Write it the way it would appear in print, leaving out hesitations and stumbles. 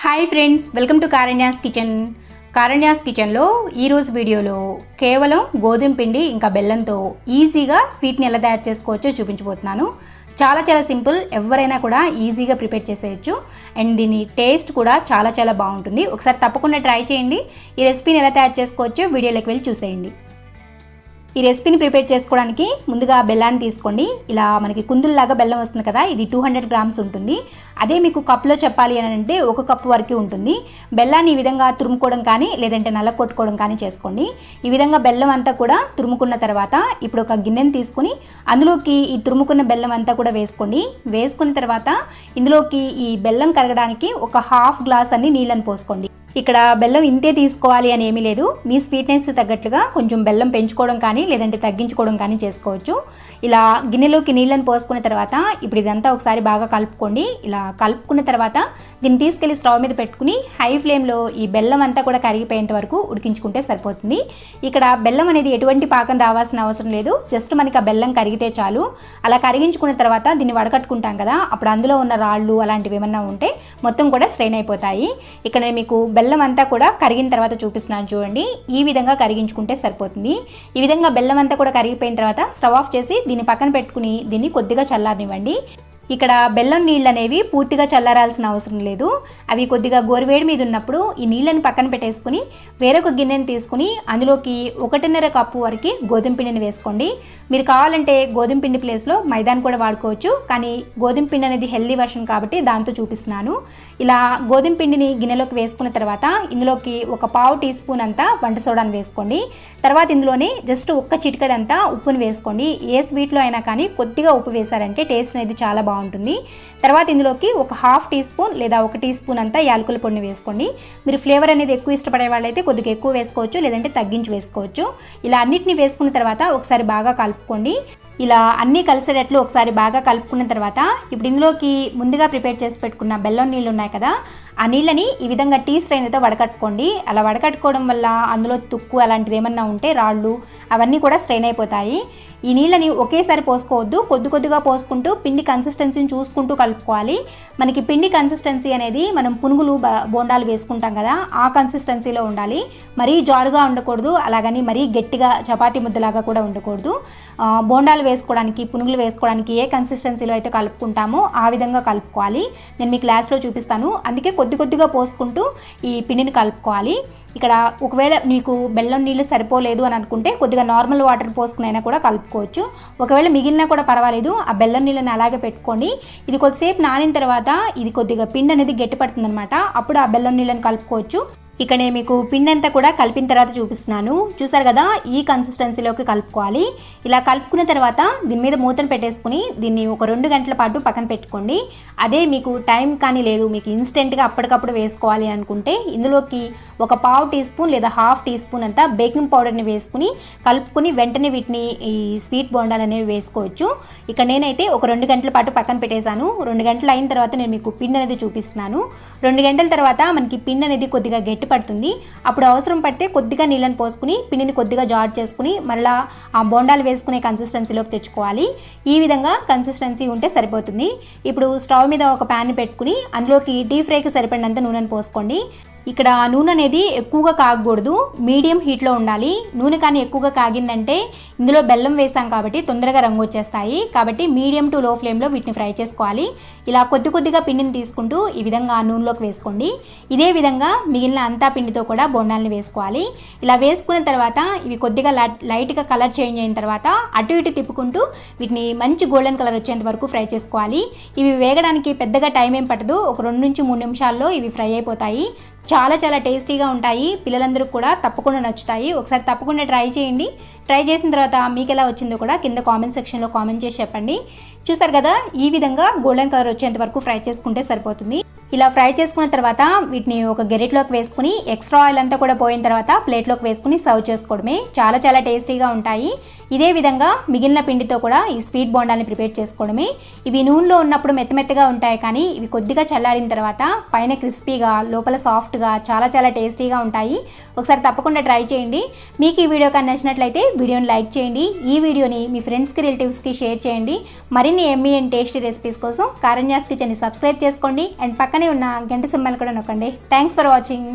Hi friends, welcome to Karanya's kitchen. Karanya's కిచెన్లో ఈరోజు వీడియోలో కేవలం గోధుమ పిండి ఇంకా బెల్లంతో ఈజీగా స్వీట్ని ఎలా తయారు చేసుకోవచ్చో చూపించబోతున్నాను. చాలా సింపుల్, ఎవరైనా కూడా ఈజీగా ప్రిపేర్ చేసేయచ్చు. అండ్ దీని టేస్ట్ కూడా చాలా బాగుంటుంది. ఒకసారి తప్పకుండా ట్రై చేయండి. ఈ రెసిపీని ఎలా తయారు చేసుకోవచ్చో వీడియోలోకి వెళ్ళి చూసేయండి. ఈ రెసిపీని ప్రిపేర్ చేసుకోవడానికి ముందుగా బెల్లాన్ని తీసుకోండి. ఇలా మనకి కుందుల్లాగా బెల్లం వస్తుంది కదా, ఇది 200 గ్రామ్స్ ఉంటుంది. అదే మీకు కప్లో చెప్పాలి అని అంటే 1 కప్పు వరకు ఉంటుంది. బెల్లాన్ని ఈ విధంగా తురుముకోవడం కానీ లేదంటే నల్లకొట్టుకోవడం కానీ చేసుకోండి. ఈ విధంగా బెల్లం అంతా కూడా తురుముకున్న తర్వాత ఇప్పుడు ఒక గిన్నెని తీసుకుని అందులోకి ఈ తురుముకున్న బెల్లం అంతా కూడా వేసుకోండి. వేసుకున్న తర్వాత ఇందులోకి ఈ బెల్లం కరగడానికి ఒక హాఫ్ గ్లాస్ అన్ని నీళ్ళని పోసుకోండి. ఇక్కడ బెల్లం ఇంతే తీసుకోవాలి అని ఏమీ లేదు. మీ స్వీట్నెస్ తగ్గట్లుగా కొంచెం బెల్లం పెంచుకోవడం కానీ లేదంటే తగ్గించుకోవడం కానీ చేసుకోవచ్చు. ఇలా గిన్నెలోకి నీళ్ళని పోసుకున్న తర్వాత ఇప్పుడు ఇదంతా ఒకసారి బాగా కలుపుకోండి. ఇలా కలుపుకున్న తర్వాత దీన్ని తీసుకెళ్లి స్టవ్ మీద పెట్టుకుని హై ఫ్లేమ్లో ఈ బెల్లం అంతా కూడా కరిగిపోయేంత వరకు ఉడికించుకుంటే సరిపోతుంది. ఇక్కడ బెల్లం అనేది ఎటువంటి పాకం రావాల్సిన అవసరం లేదు. జస్ట్ మనకి ఆ బెల్లం కరిగితే చాలు. అలా కరిగించుకున్న తర్వాత దీన్ని వడకట్టుకుంటాం కదా, అప్పుడు అందులో ఉన్న రాళ్ళు అలాంటివి ఏమన్నా ఉంటే మొత్తం కూడా స్ట్రెయిన్ అయిపోతాయి. ఇక్కడ నేను మీకు బెల్లం అంతా కూడా కరిగిన తర్వాత చూపిస్తున్నాను చూడండి. ఈ విధంగా కరిగించుకుంటే సరిపోతుంది. ఈ విధంగా బెల్లం అంతా కూడా కరిగిపోయిన తర్వాత స్టవ్ ఆఫ్ చేసి దీన్ని పక్కన పెట్టుకుని దీన్ని కొద్దిగా చల్లారనివ్వండి. ఇక్కడ బెల్లం నీళ్ళు అనేవి పూర్తిగా చల్లారాల్సిన అవసరం లేదు. అవి కొద్దిగా గోరువేడి మీద ఉన్నప్పుడు ఈ నీళ్ళని పక్కన పెట్టేసుకుని వేరొక గిన్నెని తీసుకుని అందులోకి 1.5 కప్పు వరకు గోధుమ పిండిని వేసుకోండి. మీరు కావాలంటే గోధుమ పిండి ప్లేస్లో మైదాని కూడా వాడుకోవచ్చు, కానీ గోధుమ పిండి అనేది హెల్దీ వర్షన్ కాబట్టి దాంతో చూపిస్తున్నాను. ఇలా గోధుమ పిండిని గిన్నెలోకి వేసుకున్న తర్వాత ఇందులోకి ఒక పావు టీ స్పూన్ అంతా వంట సోడాని వేసుకోండి. తర్వాత ఇందులోనే జస్ట్ 1 చిటికెడంతా ఉప్పుని వేసుకోండి. ఏ స్వీట్లో అయినా కానీ కొద్దిగా ఉప్పు వేశారంటే టేస్ట్ అనేది చాలా బాగుంటుంది. తర్వాత ఇందులోకి ఒక హాఫ్ టీ స్పూన్ లేదా 1 టీ స్పూన్ అంతా యాలకుల పొడిని వేసుకోండి. మీరు ఫ్లేవర్ అనేది ఎక్కువ ఇష్టపడే వాళ్ళైతే కొద్దిగా ఎక్కువ వేసుకోవచ్చు, లేదంటే తగ్గించి వేసుకోవచ్చు. ఇలా అన్నిటిని వేసుకున్న తర్వాత ఒకసారి బాగా కలుపుకోండి. ఇలా అన్నీ కలిసేటట్లు ఒకసారి బాగా కలుపుకున్న తర్వాత ఇప్పుడు ఇందులోకి ముందుగా ప్రిపేర్ చేసి పెట్టుకున్న బెల్లం నీళ్ళు ఉన్నాయి కదా, ఆ నీళ్ళని ఈ విధంగా టీ స్ట్రైనర్తో వడకట్టుకోండి. అలా వడకట్టుకోవడం వల్ల అందులో తుక్కు అలాంటిది ఏమన్నా ఉంటే రాళ్ళు అవన్నీ కూడా స్ట్రెయిన్ అయిపోతాయి. ఈ నీళ్ళని ఒకేసారి పోసుకోవద్దు, కొద్దిగా పోసుకుంటూ పిండి కన్సిస్టెన్సీని చూసుకుంటూ కలుపుకోవాలి. మనకి పిండి కన్సిస్టెన్సీ అనేది మనం పునుగులు బోండాలు వేసుకుంటాం కదా, ఆ కన్సిస్టెన్సీలో ఉండాలి. మరీ జారుగా ఉండకూడదు, అలాగని మరీ గట్టిగా చపాతీ ముద్దలాగా కూడా ఉండకూడదు. బోండాలు వేసుకోవడానికి పునుగులు వేసుకోవడానికి ఏ కన్సిస్టెన్సీలో అయితే కలుపుకుంటామో ఆ విధంగా కలుపుకోవాలి. నేను మీ క్లాస్లో చూపిస్తాను. అందుకే కొద్దిగా పోసుకుంటూ ఈ పిండిని కలుపుకోవాలి. ఇక్కడ ఒకవేళ మీకు బెల్లం నీళ్ళు సరిపోలేదు అని అనుకుంటే కొద్దిగా నార్మల్ వాటర్ పోసుకునైనా కూడా కలుపుకోవచ్చు. ఒకవేళ మిగిలినా కూడా పర్వాలేదు, ఆ బెల్లం నీళ్ళని అలాగే పెట్టుకోండి. ఇది కొద్దిసేపు నానిన తర్వాత ఇది కొద్దిగా పిండి అనేది గట్టిపడుతుంది అనమాట. అప్పుడు ఆ బెల్లం నీళ్ళని కలుపుకోవచ్చు. ఇక్కడ నేను మీకు పిండి అంతా కూడా కలిపిన తర్వాత చూపిస్తున్నాను. చూసారు కదా, ఈ కన్సిస్టెన్సీలోకి కలుపుకోవాలి. ఇలా కలుపుకున్న తర్వాత దీని మీద మూతను పెట్టేసుకుని దీన్ని ఒక 2 గంటల పాటు పక్కన పెట్టుకోండి. అదే మీకు టైం కానీ లేదు, మీకు ఇన్స్టెంట్గా అప్పటికప్పుడు వేసుకోవాలి అనుకుంటే ఇందులోకి ఒక పావు టీ స్పూన్ లేదా హాఫ్ టీ స్పూన్ అంతా బేకింగ్ పౌడర్ని వేసుకుని కలుపుకుని వెంటనే వీటిని ఈ స్వీట్ బోండాలు అనేవి వేసుకోవచ్చు. ఇక్కడ నేనైతే ఒక 2 గంటల పాటు పక్కన పెట్టేశాను. 2 గంటలు అయిన తర్వాత నేను మీకు పిండి అనేది చూపిస్తున్నాను. 2 గంటల తర్వాత మనకి పిండి అనేది కొద్దిగా గట్టి పడుతుంది. అప్పుడు అవసరం పడితే కొద్దిగా నీళ్ళని పోసుకుని పిండిని కొద్దిగా జార్ చేసుకుని మళ్ళీ ఆ బోండాలు వేసుకునే కన్సిస్టెన్సీలోకి తెచ్చుకోవాలి. ఈ విధంగా కన్సిస్టెన్సీ ఉంటే సరిపోతుంది. ఇప్పుడు స్టవ్ మీద ఒక ప్యాన్ పెట్టుకుని అందులోకి డీప్ ఫ్రైకి సరిపడినంత నూనెను పోసుకోండి. ఇక్కడ నూనె అనేది ఎక్కువగా కాగకూడదు, మీడియం హీట్లో ఉండాలి. నూనె కానీ ఎక్కువగా కాగిందంటే ఇందులో బెల్లం వేసాం కాబట్టి తొందరగా రంగు వచ్చేస్తాయి. కాబట్టి మీడియం టు లో ఫ్లేమ్లో వీటిని ఫ్రై చేసుకోవాలి. ఇలా కొద్దిగా పిండిని తీసుకుంటూ ఈ విధంగా నూనెలోకి వేసుకోండి. ఇదే విధంగా మిగిలిన అంతా పిండితో కూడా బోండాలని వేసుకోవాలి. ఇలా వేసుకున్న తర్వాత ఇవి కొద్దిగా లైట్గా కలర్ చేంజ్ అయిన తర్వాత అటు ఇటు తిప్పుకుంటూ వీటిని మంచి గోల్డెన్ కలర్ వచ్చేంత వరకు ఫ్రై చేసుకోవాలి. ఇవి వేగడానికి పెద్దగా టైం ఏం పట్టదు, ఒక 2 నుంచి 3 నిమిషాల్లో ఇవి ఫ్రై అయిపోతాయి. చాలా టేస్టీగా ఉంటాయి. పిల్లలందరూ కూడా తప్పకుండా నచ్చుతాయి. ఒకసారి తప్పకుండా ట్రై చేయండి. ట్రై చేసిన తర్వాత మీకు ఎలా వచ్చిందో కూడా కింద కామెంట్ సెక్షన్లో కామెంట్ చేసి చెప్పండి. చూసారు కదా, ఈ విధంగా గోల్డెన్ కలర్ వచ్చేంత వరకు ఫ్రై చేసుకుంటే సరిపోతుంది. ఇలా ఫ్రై చేసుకున్న తర్వాత వీటిని ఒక గెరిట్లోకి వేసుకుని ఎక్స్ట్రా ఆయిల్ అంతా కూడా పోయిన తర్వాత ప్లేట్లోకి వేసుకుని సర్వ్ చేసుకోవడమే. చాలా టేస్టీగా ఉంటాయి. ఇదే విధంగా మిగిలిన పిండితో కూడా ఈ స్వీట్ బోండాల్ని ప్రిపేర్ చేసుకోవడమే. ఇవి నూనెలో ఉన్నప్పుడు మెత్తమెత్తగా ఉంటాయి, కానీ ఇవి కొద్దిగా చల్లారిన తర్వాత పైన క్రిస్పీగా లోపల సాఫ్ట్గా చాలా చాలా టేస్టీగా ఉంటాయి. ఒకసారి తప్పకుండా ట్రై చేయండి. మీకు ఈ వీడియో కానీ నచ్చినట్లయితే వీడియోని లైక్ చేయండి. ఈ వీడియోని మీ ఫ్రెండ్స్కి రిలేటివ్స్కి షేర్ చేయండి. మరిన్ని ఎమ్మీ అండ్ టేస్టీ రెసిపీస్ కోసం కారణ్యాస్ కిచెన్ని సబ్స్క్రైబ్ చేసుకోండి అండ్ పక్కనే ఉన్న గంట సింబల్ కూడా నొక్కండి. Thanks for watching.